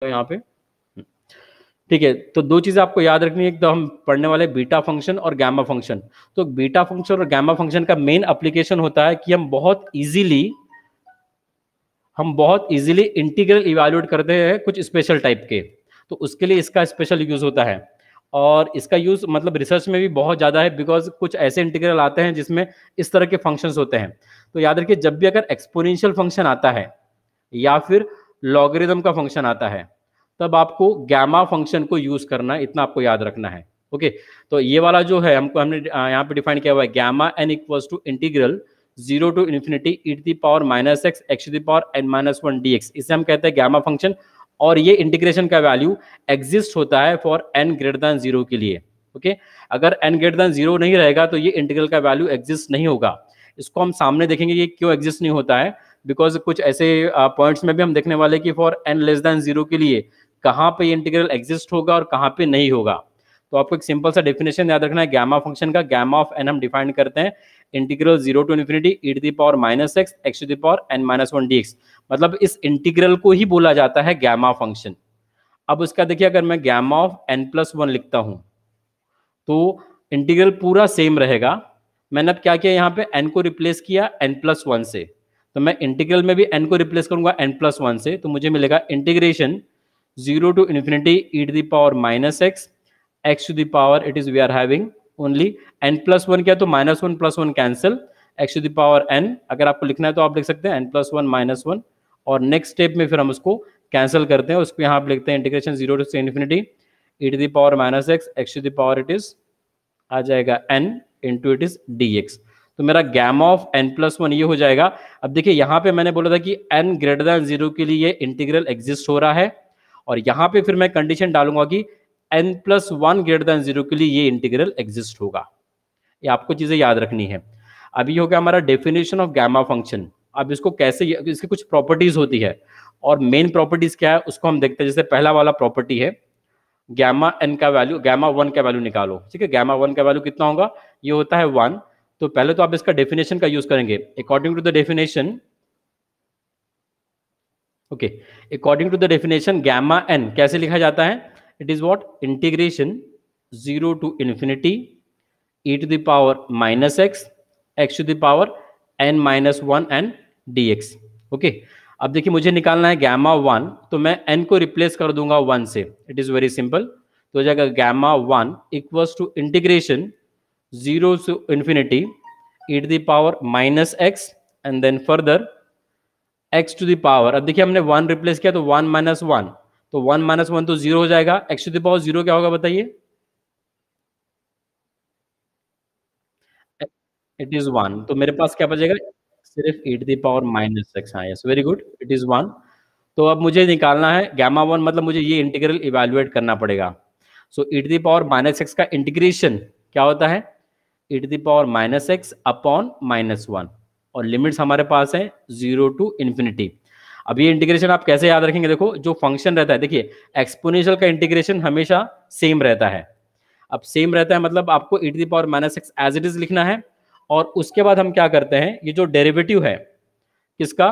तो यहाँ पे ठीक है। तो दो चीजें आपको याद रखनी है, एक तो हम पढ़ने वाले बीटा फंक्शन और गैमा फंक्शन। तो बीटा फंक्शन और गैमा फंक्शन का मेन एप्लीकेशन होता है कि हम बहुत इजीली इंटीग्रल इवैल्यूएट करते हैं कुछ स्पेशल टाइप के, तो उसके लिए इसका स्पेशल यूज होता है। और इसका यूज मतलब रिसर्च में भी बहुत ज़्यादा है, बिकॉज कुछ ऐसे इंटीग्रल आते हैं जिसमें इस तरह के फंक्शंस होते हैं। तो याद रखिए, जब भी अगर एक्सपोनेंशियल फंक्शन आता है या फिर लॉगरिदम का फंक्शन आता है, तब आपको गैमा फंक्शन को यूज करना है, इतना आपको याद रखना है। ओके, तो ये वाला जो है हमने यहाँ पे डिफाइन किया हुआ है, gamma n equals to integral 0 to infinity e to the power minus x x to the power n minus one d x, इसे हम कहते हैं गैमा फंक्शन। और ये इंटीग्रेशन का वैल्यू एग्जिस्ट होता है फॉर n ग्रेटर देन 0 के लिए। ओके, अगर n ग्रेटर देन 0 नहीं रहेगा तो ये इंटीग्रल का वैल्यू एग्जिस्ट नहीं होगा। इसको हम सामने देखेंगे ये क्यों एग्जिस्ट नहीं होता है, बिकॉज कुछ ऐसे पॉइंट्स में भी हम देखने वाले कि फॉर n लेस देन 0 के लिए कहाँ पे ये इंटीग्रल एग्जिस्ट होगा और कहाँ पे नहीं होगा। तो आपको एक सिंपल सा डेफिनेशन याद रखना है गैमा फंक्शन का। गैमा ऑफ n हम डिफाइन करते हैं integral 0 to infinity e to the power minus x x to the power n minus one d x, मतलब इस इंटीग्रल को ही बोला जाता है गैमा फंक्शन। अब उसका देखिए, अगर मैं gamma of n plus one लिखता हूं तो इंटीग्रल पूरा सेम रहेगा। मैंने अब क्या किया, यहाँ पे n को रिप्लेस किया n प्लस वन से, तो मैं इंटीग्रल में भी n को रिप्लेस करूंगा n प्लस वन से, तो मुझे मिलेगा integration 0 to infinity e to the power minus x x to the power, it is we are having only n plus one, क्या तो minus one plus one cancel, x to the power n, अगर आपको लिखना है तो आप लिख सकते हैं n plus one minus one, और नेक्स्ट स्टेप में फिर हम उसको कैंसिल करते हैं, उसको यहाँ पे लिखते हैं integration 0 to infinity e to the power minus x x to the power, it is आ जाएगा n into it is dx। तो मेरा gamma of n plus one ये हो जाएगा। अब देखिए, यहाँ पे मैंने बोला था कि n ग्रेटर देन 0 के लिए इंटीग्रल एग्जिस्ट हो रहा है, और यहाँ पे फिर मैं कंडीशन डालूंगा कि n plus one greater than 0 के लिए ये इंटीग्रल एग्जिस्ट होगा। ये आपको चीजें याद रखनी है। अभी हो गया हमारा डेफिनेशन ऑफ गैमा फंक्शन। अब इसको कैसे, इसकी कुछ प्रॉपर्टीज होती है, और मेन प्रॉपर्टीज क्या है उसको हम देखते हैं। जैसे पहला वाला प्रॉपर्टी है गैमा n का वैल्यू, गैमा वन का वैल्यू निकालो। ठीक है, गैमा वन का वैल्यू कितना होगा, ये होता है वन। तो पहले तो आप इसका डेफिनेशन का यूज करेंगे according to the definition. Okay, according to the definition gamma n कैसे लिखा जाता है, it is what, integration 0 to infinity e to the power minus x x to the power n minus one and dx। Okay, अब देखिए मुझे निकालना है gamma one, तो मैं n को रिप्लेस कर दूंगा वन से, इट इज वेरी सिंपल। तो हो जाएगा gamma one equals to integration 0 to infinity e to the power minus x and then further x to the power. अब देखिए हमने वन रिप्लेस किया तो वन माइनस वन, तो वन माइनस वन तो जीरो हो जाएगा। x to the power zero क्या होगा बताइए, इट इज वन। तो मेरे पास क्या बचेगा, सिर्फ e to the power minus x. हाँ yes, very good, it is one. तो अब मुझे निकालना है गैमा वन, मतलब मुझे ये इंटीग्रल इवैल्यूएट करना पड़ेगा। So e to the power minus x का इंटीग्रेशन क्या होता है, e to the power minus x upon minus one, और लिमिट्स हमारे पास है 0 टू इन्फिनिटी। अब ये इंटीग्रेशन आप कैसे याद रखेंगे, देखो जो फंक्शन रहता है, देखिए एक्सपोनेंशियल का इंटीग्रेशन हमेशा सेम रहता है। अब सेम रहता है मतलब आपको e to the power minus x as it is लिखना है, और उसके बाद हम क्या करते हैं, ये जो डेरिवेटिव है किसका,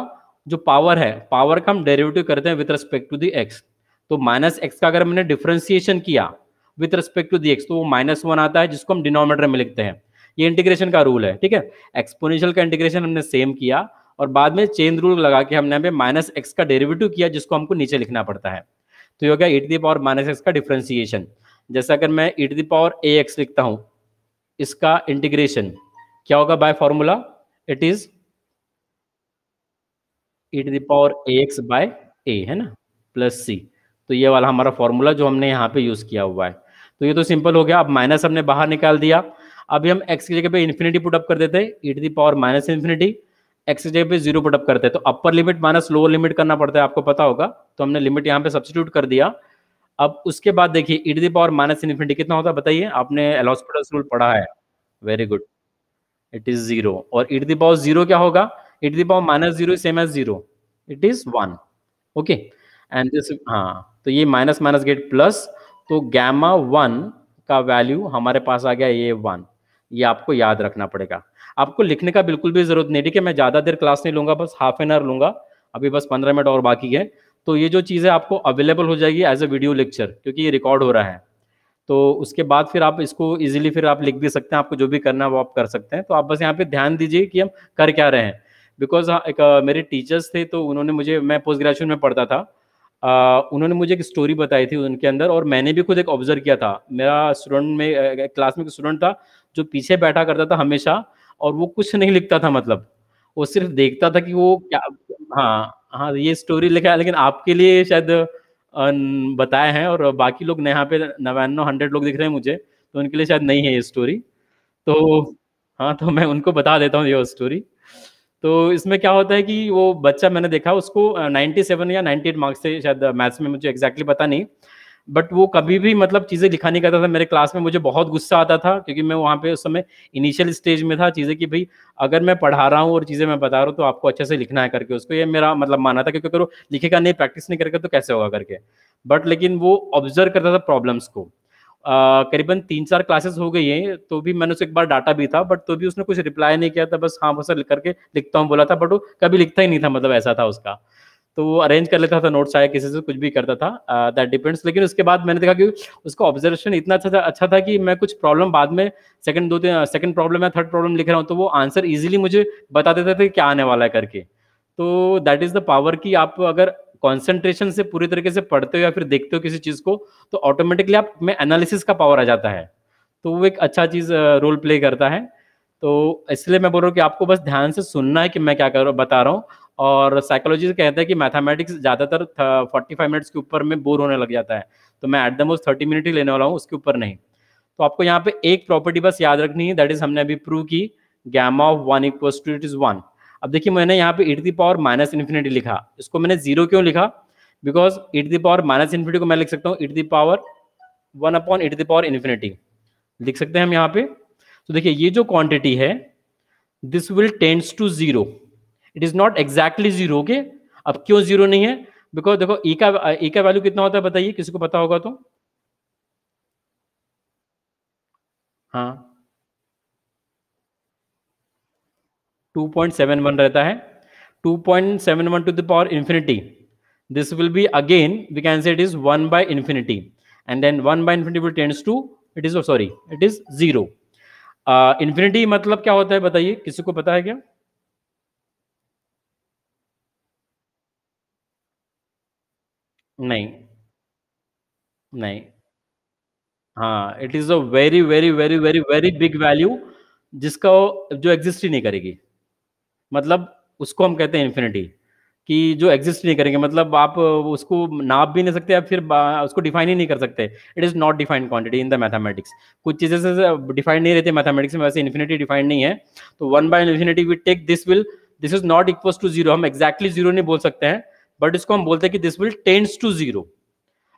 जो पावर है, पावर का हम डेरिवेटिव करते हैं with respect to the x. तो माइनस एक्स का अगर मैंने डिफरेंशिएशन किया with respect to the x, तो वो माइनस वन आता है, जिसको हम डिनोमिनेटर में लिखते हैं। ये इंटीग्रेशन का रूल है। ठीक है, एक्सपोनेंशियल का इंटीग्रेशन हमने सेम किया, और बाद में चेन रूल लगा के हमने यहाँ पे माइनस एक्स का डेरिवेटिव किया, जिसको हमको नीचे लिखना पड़ता है। तो ये हो गया e to the power minus x का डिफरेंशिएशन। जैसे अगर मैं e to the power a x लिखता हूँ, इसका इंटीग्रेशन क्या होगा by formula, it is e to the power a x by a, है ना, प्लस सी। तो ये वाला हमारा फॉर्मूला जो हमने यहाँ पे यूज किया हुआ है। तो ये तो सिंपल हो गया। अब माइनस हमने बाहर निकाल दिया, अभी हम x की जगह पे इन्फिनिटी पुट अप कर देते हैं, e to the power minus infinity, x की जगह पे जीरो पुट अप करते हैं। तो upper limit minus lower limit करना पड़ता है, आपको पता होगा, तो हमने लिमिट यहाँ पे सब्स्टिट्यूट कर दिया। अब उसके बाद देखिए e to the power minus infinity कितना होता है बताइए, आपने एल'हॉस्पिटल्स रूल पढ़ा है, very good, it is zero. और e to the power zero क्या होगा, e to the power minus zero same as zero, it is one. Okay, and this, हाँ, तो ये माइनस माइनस गेट प्लस, तो gamma one का value हमारे पास आ गया ये वन। ये आपको याद रखना पड़ेगा, आपको लिखने का बिल्कुल भी जरूरत नहीं। ठीक है, मैं ज्यादा देर क्लास नहीं लूंगा, बस हाफ एन आवर लूंगा, अभी बस 15 मिनट और बाकी है। तो ये जो चीज़ है आपको अवेलेबल हो जाएगी एज अ वीडियो लेक्चर, क्योंकि ये रिकॉर्ड हो रहा है। तो उसके बाद फिर आप इसको इजीली फिर आप लिख भी सकते हैं, आपको जो भी करना है वो आप कर सकते हैं। तो आप बस यहाँ पे ध्यान दीजिए कि हम कर क्या रहे हैं। बिकॉज एक मेरे टीचर्स थे, तो उन्होंने मुझे, मैं पोस्ट ग्रेजुएशन में पढ़ता था, उन्होंने मुझे एक स्टोरी बताई थी उनके अंदर, और मैंने भी खुद एक ऑब्जर्व किया था। मेरा स्टूडेंट में क्लास में एक स्टूडेंट था जो पीछे बैठा करता था हमेशा, और वो कुछ नहीं लिखता था, मतलब वो सिर्फ देखता था कि वो क्या। हाँ हाँ, ये स्टोरी लिखा है, लेकिन आपके लिए शायद बताए हैं, और बाकी लोग यहाँ पे 99 100 लोग दिख रहे हैं मुझे, तो उनके लिए शायद नहीं है ये स्टोरी। तो हाँ, तो मैं उनको बता देता हूँ ये स्टोरी। तो इसमें क्या होता है कि वो बच्चा, मैंने देखा उसको 97 या 98 मार्क्स थे शायद मैथ्स में, मुझे एग्जैक्टली पता नहीं, बट वो कभी भी मतलब चीज़ें लिखा नहीं करता था मेरे क्लास में। मुझे बहुत गुस्सा आता था, क्योंकि मैं वहाँ पे उस समय इनिशियल स्टेज में था चीज़ें, कि भाई अगर मैं पढ़ा रहा हूँ और चीज़ें मैं बता रहा हूँ तो आपको अच्छे से लिखना है करके उसको, ये मेरा मतलब मानना था, क्योंकि अगर वो लिखेगा नहीं, प्रैक्टिस नहीं करेगा तो कैसे होगा करके। बट लेकिन वो ऑब्जर्व करता था प्रॉब्लम्स को। करीबन 3-4 क्लासेस हो गई हैं, तो भी मैंने उसे एक बार डांटा भी था, बट तो भी उसने कुछ रिप्लाई नहीं किया था, बस हाँ बस करके लिखता हूँ बोला था, बट वो कभी लिखता ही नहीं था, मतलब ऐसा था उसका। तो वो अरेंज कर लेता था नोट्स, आया किसी से कुछ भी करता था, दैट डिपेंड्स। लेकिन उसके बाद मैंने देखा कि उसका ऑब्जर्वेशन इतना अच्छा था कि मैं कुछ प्रॉब्लम बाद में सेकंड प्रॉब्लम या थर्ड प्रॉब्लम लिख रहा हूँ, तो वो आंसर इजीली मुझे बता देते थे क्या आने वाला है करके। तो दैट इज द पावर, कि आप अगर कॉन्सेंट्रेशन से पूरी तरीके से पढ़ते हो या फिर देखते हो किसी चीज को, तो ऑटोमेटिकली आप में एनालिसिस का पावर आ जाता है। तो वो एक अच्छा चीज रोल प्ले करता है। तो इसलिए मैं बोल रहा हूँ कि आपको बस ध्यान से सुनना है कि मैं क्या कर रहा बता रहा हूँ। और साइकोलॉजी से कहता है कि मैथमेटिक्स ज़्यादातर 45 मिनट्स के ऊपर में बोर होने लग जाता है, तो मैं एट द मोस्ट 30 मिनट ही लेने वाला हूँ, उसके ऊपर नहीं। तो आपको यहाँ पे एक प्रॉपर्टी बस याद रखनी है, दैट इज हमने अभी प्रूव की, gamma of 1 equals to it is 1। अब देखिए मैंने यहाँ पे e to the power minus infinity लिखा, इसको मैंने जीरो क्यों लिखा, because e to the power minus इन्फिनिटी को मैं लिख सकता हूँ e टू द पावर 1 upon e to the power infinity, लिख सकते हैं हम यहाँ पे। तो देखिए ये जो क्वांटिटी है, this will tends to zero, it is not exactly zero. Okay, अब क्यों जीरो नहीं है, बिकॉज देखो ई का वैल्यू कितना होता है बताइए, किसी को पता होगा तो। हाँ, 2.71 रहता है, 2.71 to the power infinity, this will be again we can say it is 1 by infinity, and then 1 by infinity will tends to, it is sorry it is zero. Infinity मतलब क्या होता है बताइए, किसी को पता है क्या? नहीं, नहीं। हाँ, it is a very very very very very big value, जिसका जो एग्जिस्ट ही नहीं करेगी, मतलब उसको हम कहते हैं इन्फिनिटी, कि जो एग्जिस्ट नहीं करेंगे, मतलब आप उसको नाप भी नहीं सकते, आप फिर उसको डिफाइन ही नहीं कर सकते। It is not defined quantity in the mathematics. कुछ चीजें से डिफाइंड नहीं रहती मैथमेटिक्स में, वैसे इन्फिनिटी डिफाइंड नहीं है। तो 1 by infinity we take this is not equal to zero, हम एक्जैक्टली जीरो नहीं बोल सकते हैं, बट इसको हम बोलते हैं कि this will tends to zero.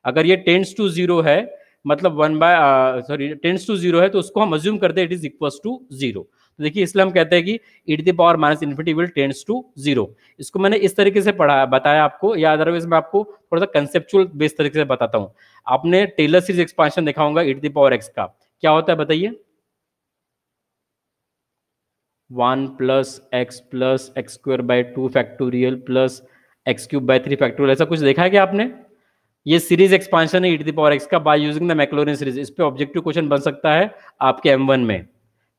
अगर ये टेंड्स टू जीरो है, मतलब 1 by sorry tends to zero है, तो उसको हम अज्यूम करते हैं it is equal to zero. तो देखिए इसलिए हम कहते हैं कि e to the power minus infinity will tends to zero. इसको मैंने इस तरीके से पढ़ा बताया आपको, या अदरवाइज मैं आपको थोड़ा सा कंसेप्चुअल बेस तरीके से बताता हूँ। आपने टेलर सीरीज एक्सपांशन देखा होगा e to the power x का, क्या होता है बताइए? 1 plus x square by 2 factorial plus x cube by 3 factorial, ऐसा कुछ देखा है क्या आपने? ये सीरीज एक्सपांशन है e to the power x का by using the Maclaurin series. इस पे ऑब्जेक्टिव क्वेश्चन बन सकता है आपके M1 में,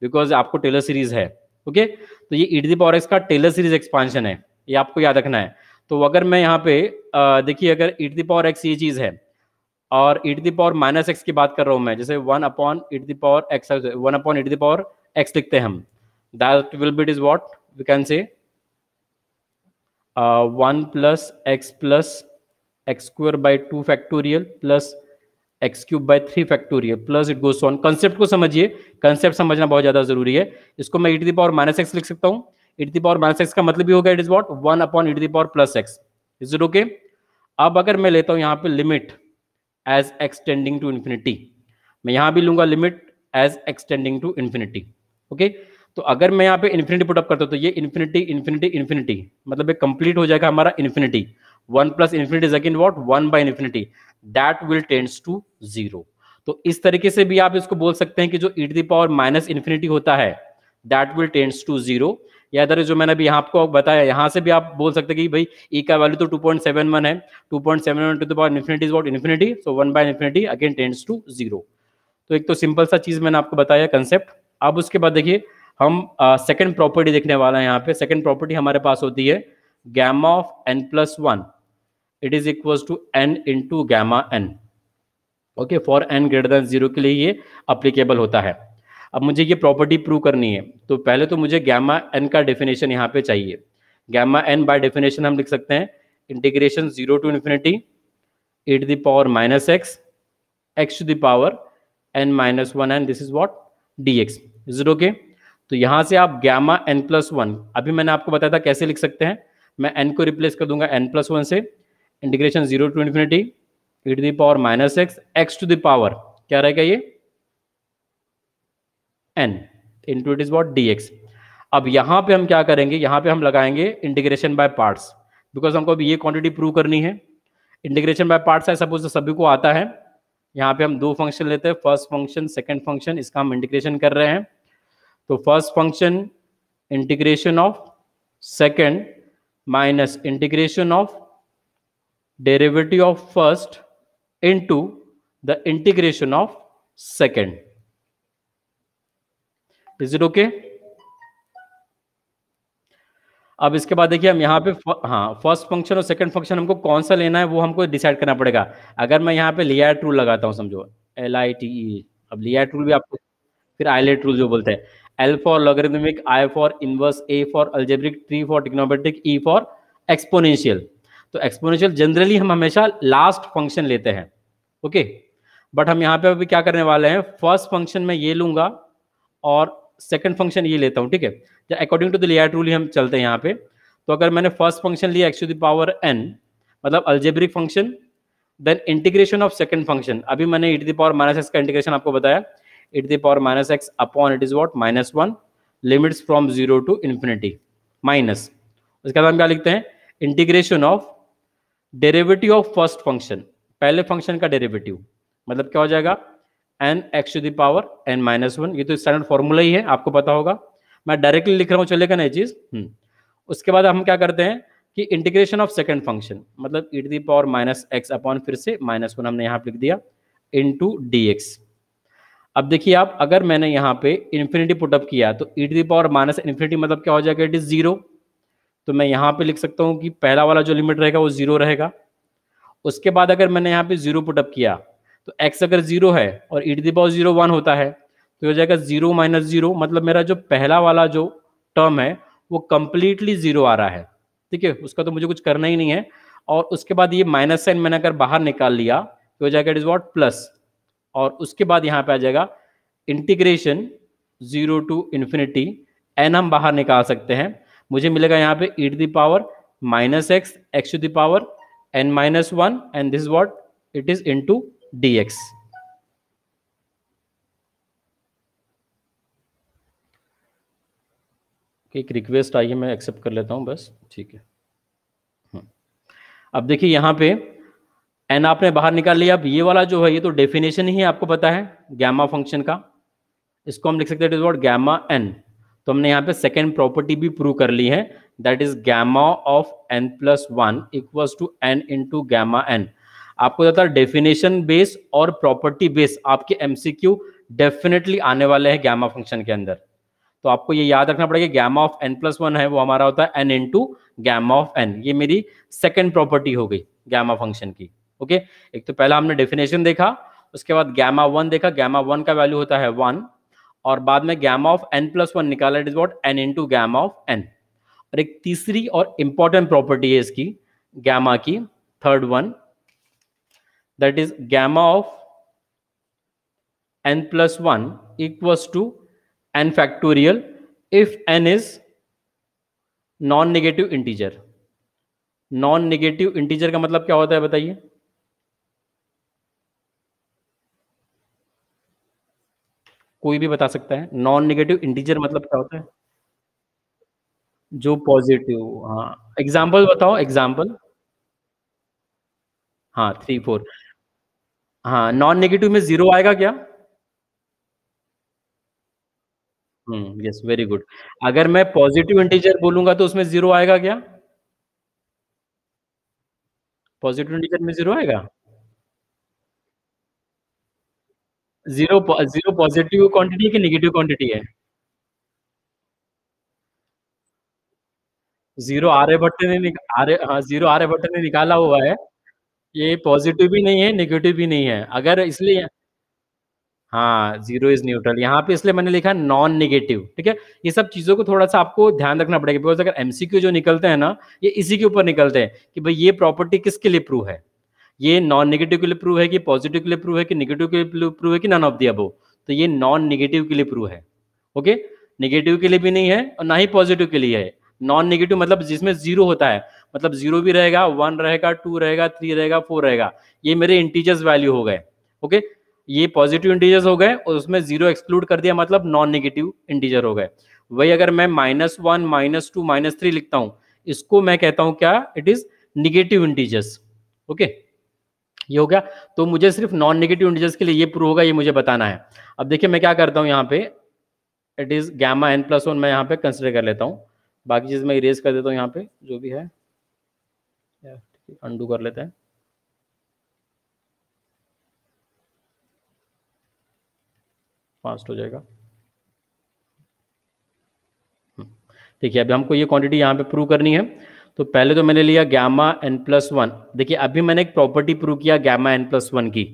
बिकॉज आपको टेलर सीरीज है। ओके, तो ये e to the power x का टेलर सीरीज एक्सपांशन है, ये आपको याद रखना है। तो अगर मैं यहाँ पे देखिए, अगर e to the power x ये चीज है, और e to the power minus x की बात कर रहा हूँ मैं, जैसे 1 upon e to the power x, 1 upon e to the power x लिखते हैं हम, that will be it is what we can say 1 plus x square by 2 factorial plus x cube by 3 factorial plus it goes on. Concept को समझिए, concept समझना बहुत ज्यादा जरूरी है। इसको मैं e to the power minus x लिख सकता हूँ, e to the power minus x का मतलब भी होगा it is what 1 upon e to the power plus x. Is it okay? अब अगर मैं लेता हूँ यहाँ पे limit as extending to infinity, मैं यहाँ भी लूंगा limit as extending to infinity. Okay, तो अगर मैं यहाँ पे इन्फिनिटी पुटअप करता हूँ, तो ये इन्फिनिटी इन्फिनिटी इन्फिनिटी, मतलब ये कंप्लीट हो जाएगा हमारा infinity. 1 plus infinity is again what 1 by infinity, that will tends to zero. तो इस तरीके से भी आप इसको बोल सकते हैं कि जो e to the power minus infinity होता है, that will tends to zero. या इधर जो मैंने अभी यहाँ आपको बताया, यहाँ से भी आप बोल सकते हैं कि भाई ई का वैल्यू तो 2.71 है, 2.71 to the power infinity is what infinity, so 1/इन्फिनिटी अगेन टेंड्स टू 0। तो एक तो सिंपल सा चीज मैंने आपको बताया कंसेप्ट। अब उसके बाद देखिए हम सेकंड प्रॉपर्टी देखने वाला है। यहाँ पे सेकंड प्रॉपर्टी हमारे पास होती है gamma of n+1 it is equal to n into gamma n। Okay, for n greater than 0 के लिए ये अप्लीकेबल होता है। अब मुझे ये प्रॉपर्टी प्रूव करनी है, तो पहले तो मुझे गैमा n का डेफिनेशन यहाँ पे चाहिए। गैमा n बाय डेफिनेशन हम लिख सकते हैं integration 0 to infinity e to the power x to the power n-1 and this is what dx। Is it okay? तो यहाँ से आप गैमा n+1, अभी मैंने आपको बताया था कैसे लिख सकते हैं। मैं n को रिप्लेस कर दूंगा n+1 से, integration 0 to infinity e to the power x to the power क्या रहेगा ये n into it is what dx। अब यहाँ पे हम क्या करेंगे, यहाँ पे हम लगाएंगे इंटीग्रेशन बाय पार्ट्स, बिकॉज हमको अभी ये क्वांटिटी प्रूव करनी है। इंटीग्रेशन बाय पार्ट्स है, सपोज सभी को आता है। यहाँ पे हम दो फंक्शन लेते हैं, फर्स्ट फंक्शन सेकंड फंक्शन, इसका हम इंटीग्रेशन कर रहे हैं। तो first function integration of second minus integration of derivative of first into the integration of second. Is it okay? अब इसके बाद देखिए हम यहाँ पे हाँ फर्स्ट फंक्शन और सेकंड फंक्शन हमको कौन सा लेना है वो हमको डिसाइड करना पड़ेगा। अगर मैं यहाँ पे लियाट रूल लगाता हूँ, समझो LITE, अब लियाट रूल भी आपको, फिर आइलेट रूल जो बोलते हैं, L for logarithmic, I for inverse, A for algebraic, T for trigonometric, E for exponential. तो एक्सपोनेंशियल जनरली हम हमेशा लास्ट फंक्शन लेते हैं। ओके, बट हम यहाँ पे अभी क्या करने वाले हैं, फर्स्ट फंक्शन में ये लूंगा और सेकंड फंक्शन ये लेता हूँ। ठीक है, according to the LIATE rule ही हम चलते हैं यहाँ पे। तो अगर मैंने फर्स्ट फंक्शन लिया x to the power n मतलब algebraic function, then integration of second function, अभी मैंने e to the power -x का इंटीग्रेशन आपको बताया, e to the power -x upon it is what -1 limits from 0 to infinity minus, उसके बाद हम क्या लिखते हैं integration of derivative of first function, पहले फंक्शन का डेरिवेटिव, मतलब क्या हो जाएगा n x to the power n-1। ये तो स्टैंडर्ड फॉर्मूला ही है, आपको पता होगा, मैं डायरेक्टली लिख रहा हूँ, चलेगा ना ये चीज। उसके बाद हम क्या करते हैं कि इंटीग्रेशन ऑफ सेकंड फंक्शन मतलब e to the power -x upon फिर से -1 हमने यहाँ पे लिख दिया इनटू dx। अब देखिए आप, अगर मैंने यहाँ पे इन्फिनिटी पुटअप किया तो e to the power -infinity मतलब क्या हो जाएगा, इट इज 0। तो मैं यहाँ पे लिख सकता हूँ कि पहला वाला जो लिमिट रहेगा वो 0 रहेगा। उसके बाद अगर मैंने यहाँ पे 0 पुटअप किया तो x अगर 0 है और e टू द पावर 0 1 होता है तो हो जाएगा 0 - 0, मतलब मेरा जो पहला वाला जो टर्म है वो कंप्लीटली 0 आ रहा है। ठीक है, उसका तो मुझे कुछ करना ही नहीं है। और उसके बाद ये माइनस साइन मैंने अगर बाहर निकाल लिया तो हो जाएगा इट इज व्हाट प्लस, और उसके बाद यहाँ पे आ जाएगा इंटीग्रेशन 0 टू इन्फिनिटी n हम बाहर निकाल सकते हैं, मुझे मिलेगा यहाँ पे e to the power -x to the power n-1 and this what it is into dx। एक रिक्वेस्ट आई है, मैं एक्सेप्ट कर लेता हूं बस, ठीक है। अब देखिए यहाँ पे n आपने बाहर निकाल लिया। अब ये वाला जो है ये तो डेफिनेशन ही है, आपको पता है गैमा फंक्शन का, इसको हम लिख सकते हैं it is what gamma n। तो हमने यहाँ पे सेकेंड प्रॉपर्टी भी प्रूव कर ली है, that is gamma of n+1 equals to n into gamma n। आपको पता है डेफिनेशन बेस और प्रॉपर्टी बेस आपके MCQ डेफिनेटली आने वाले हैं गैमा फंक्शन के अंदर। तो आपको ये याद रखना पड़ेगा, गैमा ऑफ n+1 है वो हमारा होता है n into gamma of n। ये मेरी सेकेंड प्रॉपर्टी हो गई गैमा फंक्शन की। ओके, एक तो पहला हमने डेफिनेशन देखा, उसके बाद गैमा 1 देखा, गैमा 1 का वैल्यू होता है 1, और बाद में गैमा ऑफ n+1 निकाला, it is what n into gamma of n। और एक तीसरी और इंपॉर्टेंट प्रॉपर्टी है इसकी गैमा की, third one, that is gamma of n+1 equals to n factorial if n is non negative integer. Non negative integer का मतलब क्या होता है बताइए? कोई भी बता सकता है, नॉन नेगेटिव इंटीजर मतलब क्या होता है? जो पॉजिटिव, हाँ एग्जाम्पल बताओ, एग्जाम्पल। हाँ 3 4, हाँ नॉन नेगेटिव में 0 आएगा क्या? Yes, very good. अगर मैं पॉजिटिव इंटीजर बोलूंगा तो उसमें जीरो आएगा क्या? पॉजिटिव इंटीजर में जीरो आएगा? जीरो पॉजिटिव क्वांटिटी है कि नेगेटिव क्वांटिटी है? जीरो आर्यभट्ट ने हाँ, जीरो आर्यभट्ट ने निकाला हुआ है। ये पॉजिटिव भी नहीं है, नेगेटिव भी नहीं है, अगर इसलिए हाँ, जीरो इज न्यूट्रल यहाँ पे, इसलिए मैंने लिखा नॉन नेगेटिव। ठीक है, ये सब चीजों को थोड़ा सा आपको ध्यान रखना पड़ेगा, बिकॉज अगर एमसीक्यू जो निकलते हैं ना, ये इसी के ऊपर निकलते हैं कि भाई ये प्रॉपर्टी किसके लिए प्रूव है, ये नॉन नेगेटिव के लिए प्रूव है कि पॉजिटिव के लिए प्रूव है कि नेगेटिव के लिए प्रूव है कि नन ऑफ द अबव। तो ये नॉन नेगेटिव के लिए प्रूव है। ओके, नेगेटिव के लिए भी नहीं है और ना ही पॉजिटिव के लिए है। नॉन नेगेटिव मतलब जिसमें जीरो होता है, मतलब जीरो भी रहेगा, वन रहेगा, टू रहेगा, थ्री रहेगा, फोर रहेगा, ये मेरे इंटीजर्स वैल्यू हो गए। ओके, ये पॉजिटिव इंटीजर्स हो गए और उसमें जीरो एक्सक्लूड कर दिया, मतलब नॉन नेगेटिव इंटीजर हो गए। वही अगर मैं -1, -2, -3 लिखता हूं, इसको मैं कहता हूं क्या, it is negative integers. Okay, ये हो गया। तो मुझे सिर्फ नॉन नेगेटिव इंटीजर्स के लिए ये प्रूव होगा, ये मुझे बताना है। अब देखिए मैं क्या करता हूँ यहाँ पे, इट इज गामा n+1 मैं यहाँ पे कंसिडर कर लेता हूँ, बाकी चीज मैं इरेज कर देता हूँ यहाँ पे जो भी है, अंडू कर लेते हैं। फास्ट हो जाएगा। देखिए अभी हमको ये क्वांटिटी यहाँ पे प्रूव करनी है, तो पहले तो मैंने लिया गामा n+1। देखिए अभी मैंने एक प्रॉपर्टी प्रूव किया गामा n+1 की,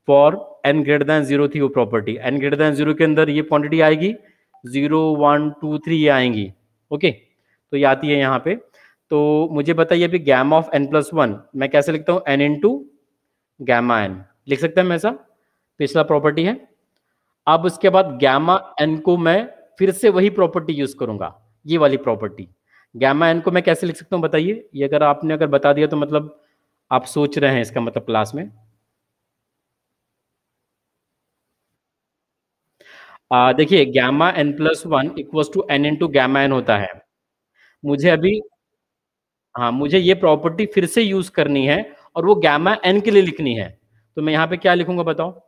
फॉर n greater than 0 थी वो प्रॉपर्टी। n greater than 0 के अंदर ये क्वांटिटी आएगी 0, 1, 2, 3 ये आएंगी। ओके, तो ये आती है यहाँ पे। तो मुझे बताइए अभी गामा ऑफ n+1 मैं कैसे लिखता हूँ, n इंटू गामा n लिख सकते हैं हम ऐसा, पिछला प्रॉपर्टी है। अब उसके बाद गामा n को मैं फिर से वही प्रॉपर्टी यूज करूंगा, ये वाली प्रॉपर्टी। गामा n को मैं कैसे लिख सकता हूँ बताइए, ये अगर आपने अगर बता दिया तो मतलब आप सोच रहे हैं इसका मतलब क्लास में। देखिए gamma n+1 equals to n into gamma n होता है। मुझे अभी, हाँ मुझे ये प्रॉपर्टी फिर से यूज करनी है और वो गामा n के लिए लिखनी है, तो मैं यहाँ पे क्या लिखूंगा बताओ?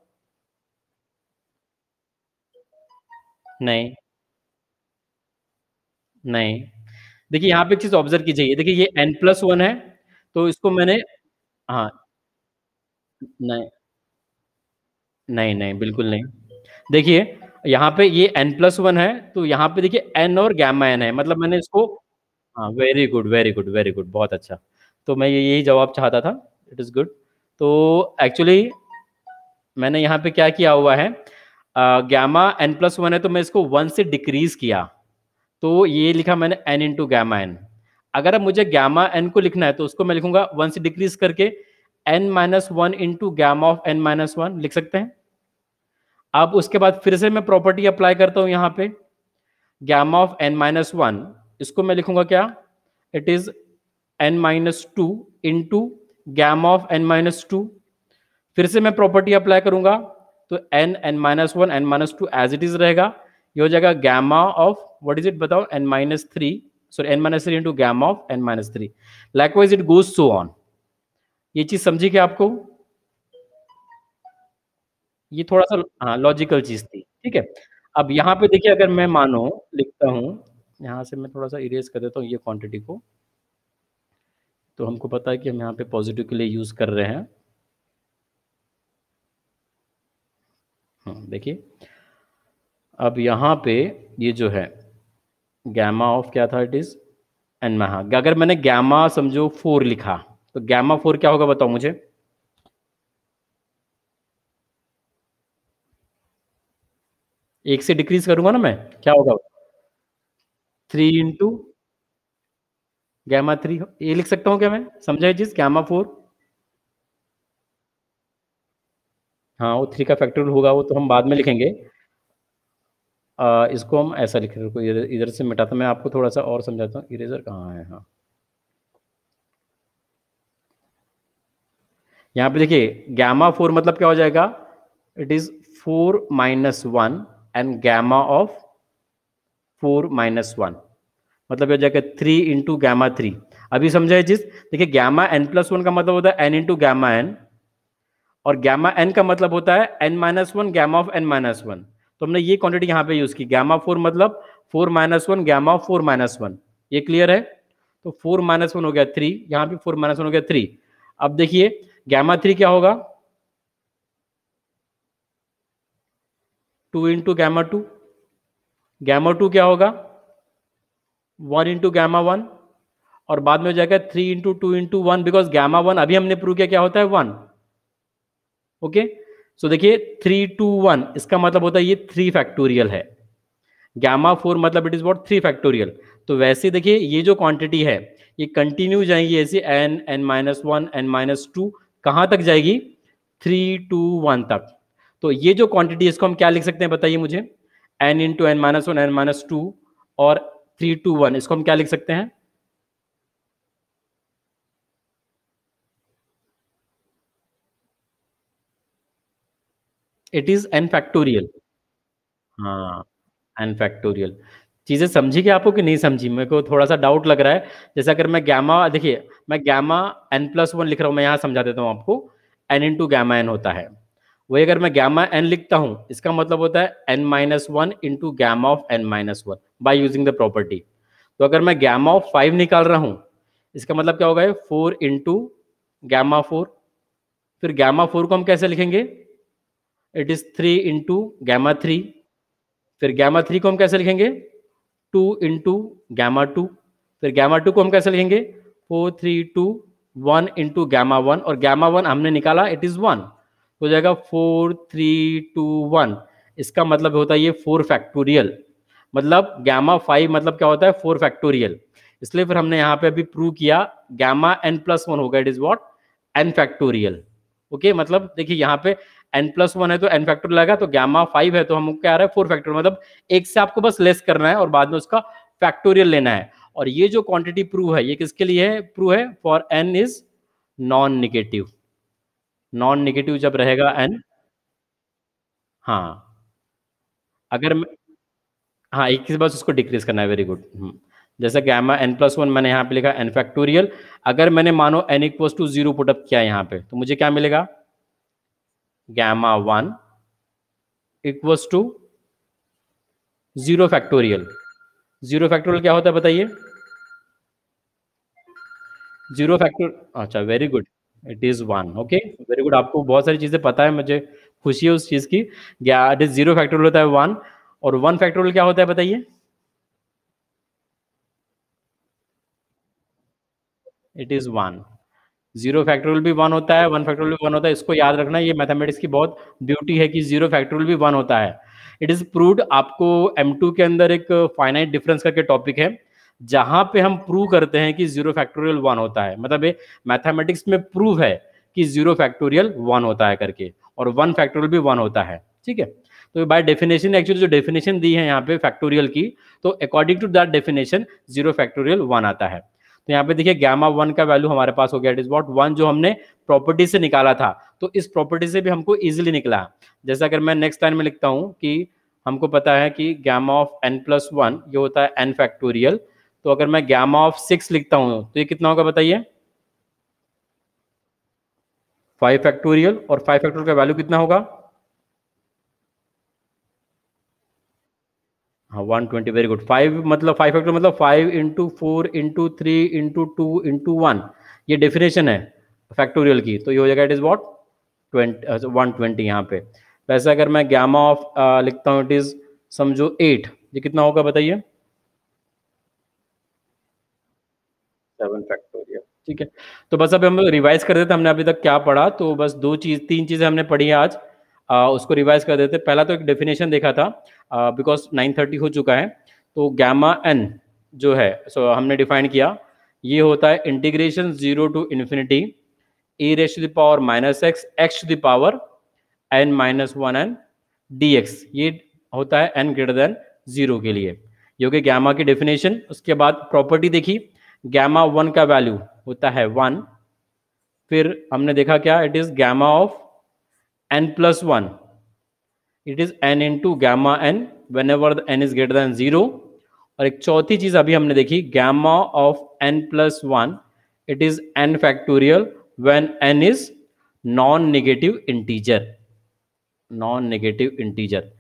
नहीं, नहीं, देखिए यहाँ पे एक चीज ऑब्जर्व कीजिए, देखिए ये n+1 है, तो इसको मैंने, हाँ, नहीं, नहीं, नहीं, बिल्कुल नहीं। देखिए यहाँ पे ये n+1 है, तो यहाँ पे देखिए n और गामा n है, मतलब मैंने इसको, हाँ, very good, very good, very good, बहुत अच्छा। तो मैं यही जवाब चाहता था, इट इज गुड। तो एक्चुअली मैंने यहाँ पे क्या किया हुआ है, गामा n+1 है तो मैं इसको 1 से डिक्रीज किया, तो ये लिखा मैंने n इंटू गामा n। अगर अब मुझे गामा n को लिखना है तो उसको मैं लिखूंगा 1 से डिक्रीज करके n-1 into gamma of n-1 लिख सकते हैं। अब उसके बाद फिर से मैं प्रॉपर्टी अप्लाई करता हूं यहाँ पे, गामा ऑफ n-1 इसको मैं लिखूंगा क्या, it is n-2 into gamma of n-2। फिर से मैं प्रॉपर्टी अप्लाई करूंगा, तो n-1 n-2 as it is रहेगा, ये हो जाएगा gamma of what is it बताओ, n-3, sorry n-3 into gamma of n-3। Likewise it goes so on. ये चीज समझी क्या आपको? ये थोड़ा सा हाँ लॉजिकल चीज थी, ठीक है। अब यहाँ पे देखिए अगर मैं मानो लिखता हूँ, यहाँ से मैं थोड़ा सा इरेज कर देता हूँ ये क्वांटिटी को, तो हमको पता है कि हम यहाँ पे पॉजिटिव के लिए यूज कर रहे हैं। देखिए अब यहाँ पे ये जो है गैमा ऑफ क्या था, इट इज एन, हाँ, अगर मैंने गैमा समझो 4 लिखा, तो गैमा 4 क्या होगा बताओ मुझे? एक से डिक्रीज करूंगा ना मैं, क्या होगा? 3 इंटू γ3, ये लिख सकता हूँ क्या मैं, समझा ये चीज, γ4। हाँ वो 3 का फैक्टोरियल होगा, वो तो हम बाद में लिखेंगे। इसको हम ऐसा लिख रहे, इधर इधर से मिटाता, मैं आपको थोड़ा सा और समझाता हूँ, इरेजर कहाँ है, हाँ यहाँ पे देखिए γ4 मतलब क्या हो जाएगा, it is 4-1 and gamma of 4-1, मतलब हो जाएगा 3 इंटू γ3। अभी समझा ये चीज, देखिए γ n+1 का मतलब होता है n इंटू गामा n, और गामा n का मतलब होता है n-1 गामा ऑफ n-1। तो हमने ये क्वांटिटी यहाँ पे यूज की, गामा 4 मतलब 4 माइनस 1 गामा 4 माइनस 1, ये क्लियर है। तो 4 माइनस 1 हो गया 3, यहाँ पे 4 माइनस 1 हो गया 3। अब देखिए गामा 3 क्या होगा, 2 इंटू गामा 2, गामा 2 क्या होगा 1 इंटू गामा 1, और बाद में हो जाएगा 3 इंटू 2 इंटू 1, बिकॉज गामा 1 अभी हमने प्रूव किया क्या होता है 1। ओके, सो देखिए 3 2 1 इसका मतलब होता है ये 3 फैक्टोरियल है, गामा 4 मतलब इट इज व्हाट 3 फैक्टोरियल। तो वैसे देखिए ये जो क्वांटिटी है ये कंटिन्यू जाएंगी ऐसे n n minus 1 n minus 2, कहाँ तक जाएगी 3 2 1 तक। तो ये जो क्वांटिटी इसको हम क्या लिख सकते हैं बताइए मुझे, n into n minus 1 n minus 2 और 3 2 1, इसको हम क्या लिख सकते हैं, इट इज एन फैक्टोरियल। हाँ, एन फैक्टोरियल। चीजें समझी क्या आपको कि नहीं समझी, मेरे को थोड़ा सा डाउट लग रहा है। जैसे अगर मैं गैमा, देखिए मैं गैमा एन प्लस 1 लिख रहा हूँ, मैं यहाँ समझा देता हूँ आपको, एन इंटू गैमा एन होता है। वही अगर मैं गैमा एन लिखता हूँ इसका मतलब होता है n minus 1 into gamma of n minus 1 by using the property. तो अगर मैं गैमा ऑफ 5 निकाल रहा हूँ इसका मतलब क्या होगा 4 इंटू गैमा 4। फिर गैमा 4 को हम कैसे लिखेंगे, इट इज 3 इंटू गैमा 3। फिर गैमा 3 को हम कैसे लिखेंगे 2 इंटू गैमा 2। फिर गैमा 2 को हम कैसे लिखेंगे 4 3 2 1 इंटू गैमा 1, और गैमा 1 हमने निकाला इट इज 1, तो हो जाएगा 4 3 2 1। इसका मतलब होता है ये 4 फैक्टोरियल, मतलब गैमा 5 मतलब क्या होता है 4 फैक्टोरियल। इसलिए फिर हमने यहाँ पे अभी प्रूव किया गैमा एन प्लस 1 होगा it is what an factorial. Okay, मतलब देखिए यहाँ पे एन प्लस 1 है तो एन फैक्टोरियल आएगा, तो गैमा 5 है तो हमको क्या आ रहा है 4 फैक्टोरियल, मतलब एक से आपको बस लेस करना है और बाद में उसका फैक्टोरियल लेना है। और ये जो क्वांटिटी प्रूव है ये किसके लिए है, प्रूव है for n is non negative. Non negative जब रहेगा एन, हाँ अगर हाँ एक चीज बस उसको डिक्रीज करना है, वेरी गुड। जैसे गैमा एन प्लस 1 मैंने यहाँ पे लिखा एन फैक्टोरियल, अगर मैंने मानो एन इक्वल्स टू 0 पुटअप किया यहाँ पे तो मुझे क्या मिलेगा, gamma 1 equals to 0 factorial. 0 factorial क्या होता है बताइए, 0 फैक्टर, अच्छा very good, it is 1। Okay very good, आपको बहुत सारी चीजें पता है, मुझे खुशी है उस चीज की। इट इज 0 फैक्टोरियल होता है 1, और 1 फैक्टोरियल क्या होता है बताइए, इट इज 1। 0 फैक्टोरियल भी 1 होता है, 1 फैक्टोरियल भी 1 होता है, इसको याद रखना, ये मैथमेटिक्स की बहुत ब्यूटी है कि 0 फैक्टोरियल भी 1 होता है। इट इज प्रूव्ड, आपको M2 के अंदर एक फाइनाइट डिफरेंस करके टॉपिक है जहां पे हम प्रूव करते हैं कि 0 फैक्टोरियल 1 होता है, मतलब ये मैथमेटिक्स में प्रूव है कि 0 फैक्टोरियल 1 होता है करके, और 1 फैक्टोरियल भी 1 होता है। ठीक है, तो बाय डेफिनेशन एक्चुअली जो डेफिनेशन दी है यहाँ पे फैक्टोरियल की, तो according to that definition 0 factorial 1 आता है। तो यहाँ पे देखिए गामा 1 का वैल्यू हमारे पास हो गया, इट इज व्हाट 1, जो हमने प्रॉपर्टी से निकाला था। तो इस प्रॉपर्टी से भी हमको इजीली निकला। जैसे अगर मैं नेक्स्ट लाइन में लिखता हूँ कि हमको पता है कि गामा ऑफ एन प्लस 1 ये होता है एन फैक्टोरियल, तो अगर मैं गामा ऑफ 6 लिखता हूँ तो ये कितना होगा बताइए, 5 फैक्टोरियल, और 5 फैक्टोरियल का वैल्यू कितना होगा, हाँ 120, वेरी गुड। 5 मतलब 5 फैक्टर मतलब 5 इंटू 4 इंटू 3 इंटू 2 इंटू 1, ये डेफिनेशन है फैक्टोरियल की, तो ये हो जाएगा इट इज वॉट 120 यहाँ पे। वैसे अगर मैं गामा ऑफ लिखता हूँ इट इज समझो 8, ये कितना होगा बताइए, 7 फैक्टोरियल। ठीक है, तो बस अब हम रिवाइज कर देते हैं हमने अभी तक क्या पढ़ा, तो बस तीन चीजें हमने पढ़ी है आज, उसको रिवाइज कर देते। पहला तो एक डेफिनेशन देखा था, बिकॉज 9:30 हो चुका है, तो गामा एन जो है सो हमने डिफाइन किया, ये होता है integration 0 to infinity e raise to the power minus x x to the power n minus 1 n dx, ये होता है n ग्रेटर देन 0 के लिए। ये हो गई गामा की डेफिनेशन। उसके बाद प्रॉपर्टी देखी, गामा 1 का वैल्यू होता है 1। फिर हमने देखा क्या, it is gamma of n plus 1, it is n into gamma n when ever the n is greater than 0। और एक चौथी चीज अभी हमने देखी, gamma of n plus 1, it is n factorial when n is non negative integer, non negative integer.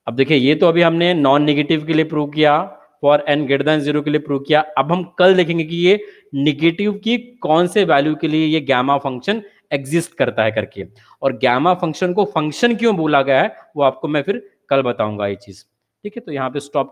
अब देखिए ये तो अभी हमने नॉन नेगेटिव के लिए प्रूव किया, फॉर n ग्रेटर देन 0 के लिए प्रूव किया। अब हम कल देखेंगे कि ये निगेटिव की कौन से वैल्यू के लिए ये गामा फंक्शन एग्जिस्ट करता है करके, और गामा फंक्शन को फंक्शन क्यों बोला गया है वो आपको मैं फिर कल बताऊंगा ये चीज। ठीक है, तो यहाँ पे स्टॉप कर